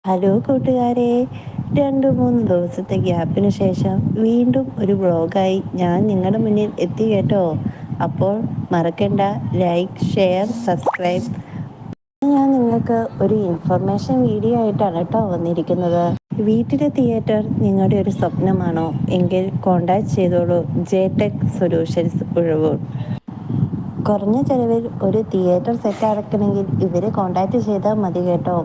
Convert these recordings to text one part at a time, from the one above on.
Hello കൂട്ടുകാരെ, 2-3 ദിവസത്തെ ഗ്യാപ്പിന് ശേഷം വീണ്ടും ഒരു വ്ളോഗായി ഞാൻ നിങ്ങളുടെ മുന്നിൽ എത്തി കേട്ടോ. അപ്പോൾ മറക്കണ്ട, ലൈക്ക്, ഷെയർ, സബ്സ്ക്രൈബ്. ഞാൻ നിങ്ങൾക്ക് ഒരു ഇൻഫർമേഷൻ വീഡിയോ ആയിട്ടാണ് കേട്ടോ വന്നിരിക്കുന്നത്. വീട്ടിലെ തിയേറ്റർ നിങ്ങളുടെ ഒരു സ്വപ്നമാണോ എങ്കിൽ കോൺടാക്ട് ചെയ്തോളൂ ജെടെക് സൊല്യൂഷൻസ് ഉഴവൂർ. കുറഞ്ഞ ചെലവിൽ ഒരു തിയേറ്റർ സെറ്റ് അടക്കണമെങ്കിൽ ഇവരെ കോൺടാക്ട് ചെയ്താൽ മതി കേട്ടോ.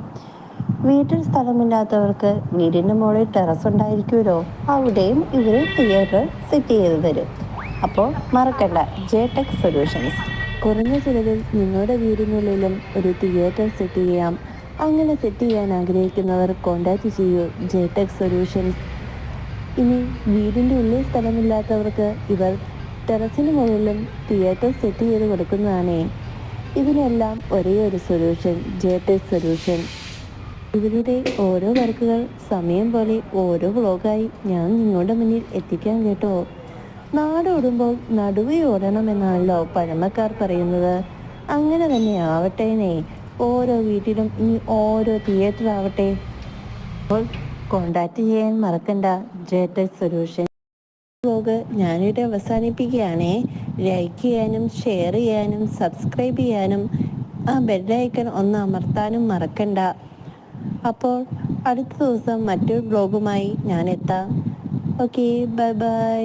വീട്ടിൽ സ്ഥലമില്ലാത്തവർക്ക് വീടിൻ്റെ മുകളിൽ ടെറസ് ഉണ്ടായിരിക്കുമല്ലോ, അവിടെയും ഇവർ തിയേറ്റർ സെറ്റ് ചെയ്ത് തരും. അപ്പോൾ മറക്കണ്ട, ജെടെക് സൊല്യൂഷൻസ്. കുറഞ്ഞ ചിലവിൽ നിങ്ങളുടെ വീടിനുള്ളിലും ഒരു തിയേറ്റർ സെറ്റ് ചെയ്യാം. അങ്ങനെ സെറ്റ് ചെയ്യാൻ ആഗ്രഹിക്കുന്നവർ കോൺടാക്ട് ചെയ്യൂ ജെടെക് സൊല്യൂഷൻസ്. ഇനി വീടിൻ്റെ ഉള്ളിൽ സ്ഥലമില്ലാത്തവർക്ക് ഇവർ ടെറസിന് മുകളിലും തിയേറ്റർ സെറ്റ് ചെയ്ത് കൊടുക്കുന്നതാണേ. ഇതിനെല്ലാം ഒരേ ഒരു സൊല്യൂഷൻ, ജെടെക് സൊല്യൂഷൻ. ഇവരുടെ ഓരോ വർക്കുകൾ സമയം പോലെ ഓരോ വ്ളോഗായി ഞാൻ നിങ്ങളുടെ മുന്നിൽ എത്തിക്കാൻ കേട്ടോ. നാടോടുമ്പോൾ നടുവേ ഓടണമെന്നാണല്ലോ പഴമക്കാർ പറയുന്നത്. അങ്ങനെ തന്നെ ആവട്ടേനേ. ഓരോ വീട്ടിലും ഇനി ഓരോ തിയേറ്റർ ആവട്ടെ. അപ്പോൾ കോണ്ടാക്ട് ചെയ്യാൻ മറക്കണ്ട, ജെടെക് സൊല്യൂഷൻ. വ്ളോഗ് ഞാനിവിടെ അവസാനിപ്പിക്കുകയാണേ. ലൈക്ക് ചെയ്യാനും ഷെയർ ചെയ്യാനും സബ്സ്ക്രൈബ് ചെയ്യാനും ആ ബെല്ലൈക്കൺ ഒന്ന് അമർത്താനും മറക്കണ്ട. അപ്പോൾ അടുത്ത ദിവസം മറ്റൊരു ബ്ലോഗുമായി ഞാൻ എത്താം. Okay, bye bye.